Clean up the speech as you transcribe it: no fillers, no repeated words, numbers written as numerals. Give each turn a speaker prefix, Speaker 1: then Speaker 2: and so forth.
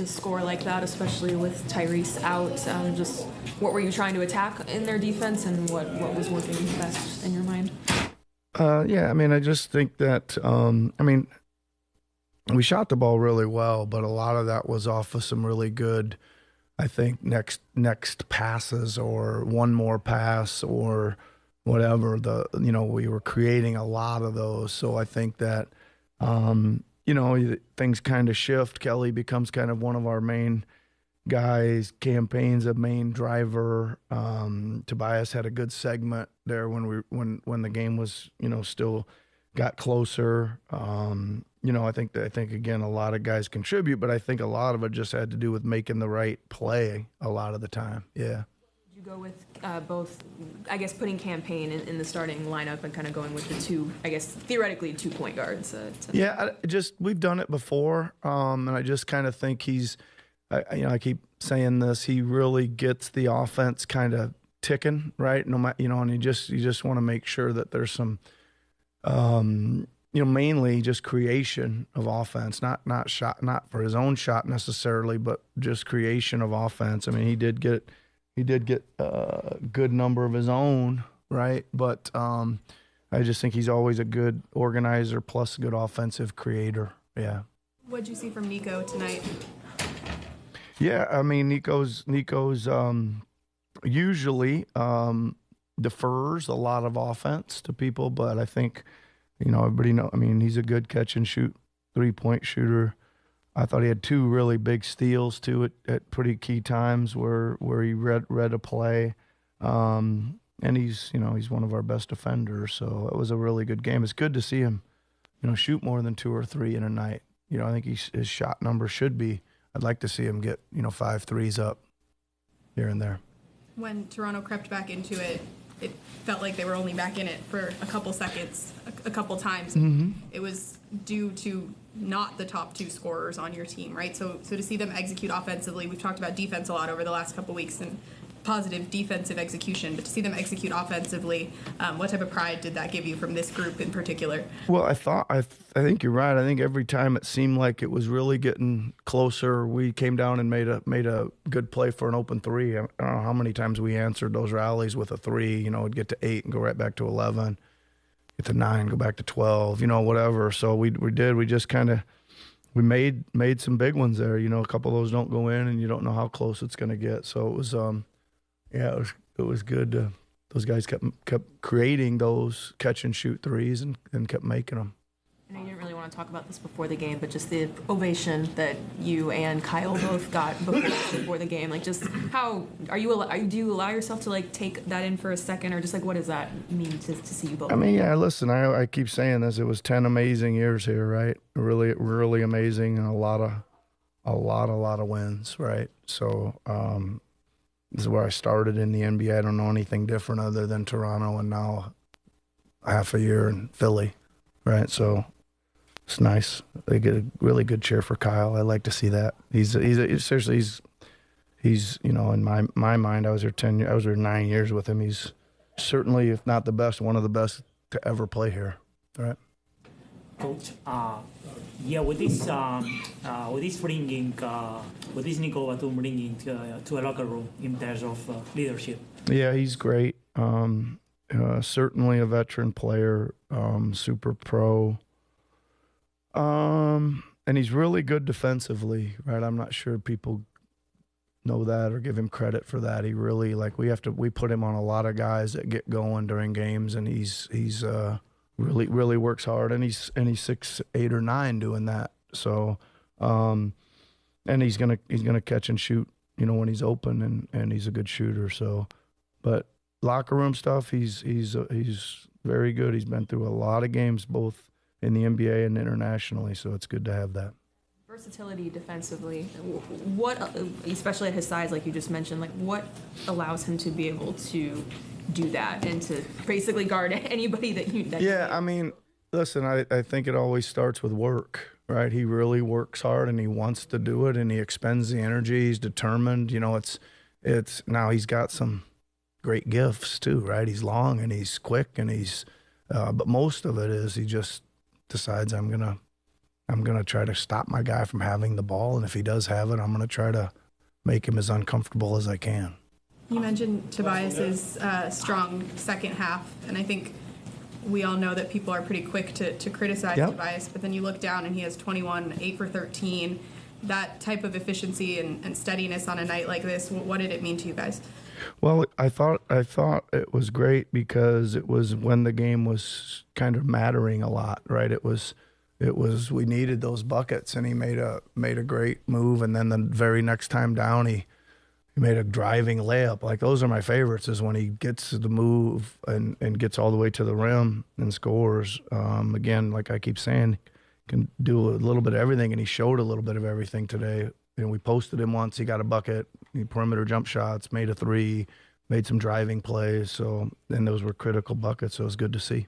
Speaker 1: to score like that, especially with Tyrese out? Just what were you trying to attack in their defense, and what was working best in your mind?
Speaker 2: Yeah, I mean, I just think that, we shot the ball really well, but a lot of that was off of some really good, I think, next passes or one more pass or whatever. We were creating a lot of those. So I think that, things kind of shift. Kelly becomes kind of one of our main guys. Campaign's a main driver. Tobias had a good segment there when the game was, still got closer. I think again, a lot of guys contribute, but I think a lot of it just had to do with making the right play a lot of the time. Yeah.
Speaker 1: Did you go with both, I guess, putting Payne in the starting lineup and kind of going with the two, I guess, theoretically 2 point guards?
Speaker 2: Yeah, we've done it before, and I just kind of think I keep saying this, he really gets the offense kind of ticking, right? No matter, and you just want to make sure that there's some, mainly just creation of offense, not for his own shot necessarily, but just creation of offense. I mean, he did get a good number of his own, right? But I just think he's always a good organizer plus a good offensive creator. Yeah.
Speaker 3: What'd you see from Nico tonight?
Speaker 2: Yeah, I mean, Nico's usually defers a lot of offense to people, but I think, everybody know. I mean, he's a good catch and shoot 3-point shooter. I thought he had 2 really big steals too at pretty key times where he read a play, and he's one of our best defenders. So it was a really good game. It's good to see him, shoot more than 2 or 3 in a night. I think his shot number should be. I'd like to see him get 5 threes up here and there.
Speaker 3: When Toronto crept back into it, it felt like they were only back in it for a couple seconds, a couple times.
Speaker 2: Mm-hmm.
Speaker 3: It was due to not the top 2 scorers on your team, right? So to see them execute offensively, we've talked about defense a lot over the last couple weeks and positive defensive execution, but to see them execute offensively, what type of pride did that give you from this group in particular?
Speaker 2: Well, I think you're right. I think every time it seemed like it was really getting closer, we came down and made a good play for an open 3. I don't know how many times we answered those rallies with a 3. It'd get to 8 and go right back to 11, get to 9, go back to 12, whatever. So we just kind of we made some big ones there. A couple of those don't go in, and you don't know how close it's going to get. So it was. Yeah, it was good. Those guys kept creating those catch and shoot threes and kept making them.
Speaker 1: I know you didn't really want to talk about this before the game, but just the ovation that you and Kyle both got before the game, like just how do you allow yourself to take that in for a second, or just what does that mean to see you both?
Speaker 2: I mean, yeah, listen, I keep saying this. It was 10 amazing years here, right? Really, really amazing, and a lot of wins, right? So. This is where I started in the NBA. I don't know anything different other than Toronto, and now half a year in Philly, right? So it's nice. They get a really good cheer for Kyle. I like to see that. He's in my mind. I was there 9 years with him. He's certainly, if not the best, one of the best to ever play here, right?
Speaker 4: Coach, with this Nico Batum bringing to a locker room in terms of leadership?
Speaker 2: Yeah, he's great. Certainly a veteran player, super pro, and he's really good defensively. Right, I'm not sure people know that or give him credit for that. He really we put him on a lot of guys that get going during games, and he's really works hard, and he's 6, 8, or 9 doing that. So, and he's gonna catch and shoot, when he's open, and he's a good shooter. So, but locker room stuff, he's very good. He's been through a lot of games, both in the NBA and internationally. So it's good to have that.
Speaker 1: Versatility defensively, what, especially at his size, like you just mentioned, what allows him to be able to do that and to basically guard anybody that you
Speaker 2: I mean, listen, I think it always starts with work, right? He really works hard, and he wants to do it, and he expends the energy. He's determined. It's now he's got some great gifts too, right? He's long and he's quick, and but most of it is he just decides I'm I'm gonna try to stop my guy from having the ball, and if he does have it, I'm gonna try to make him as uncomfortable as I can.
Speaker 3: You mentioned Tobias's strong second half, and I think we all know that people are pretty quick to criticize Tobias, but then you look down and he has 21, 8 for 13. That type of efficiency and steadiness on a night like this, what did it mean to you guys?
Speaker 2: Well, I thought it was great because it was when the game was kind of mattering a lot, right? It was we needed those buckets, and he made a great move, and then the very next time down he made a driving layup. Like, those are my favorites, is when he gets the move and gets all the way to the rim and scores. Again, like I keep saying, can do a little bit of everything, and he showed a little bit of everything today. We posted him once, he got a bucket, he perimeter jump shots, made a three, made some driving plays. So, and those were critical buckets, so it was good to see.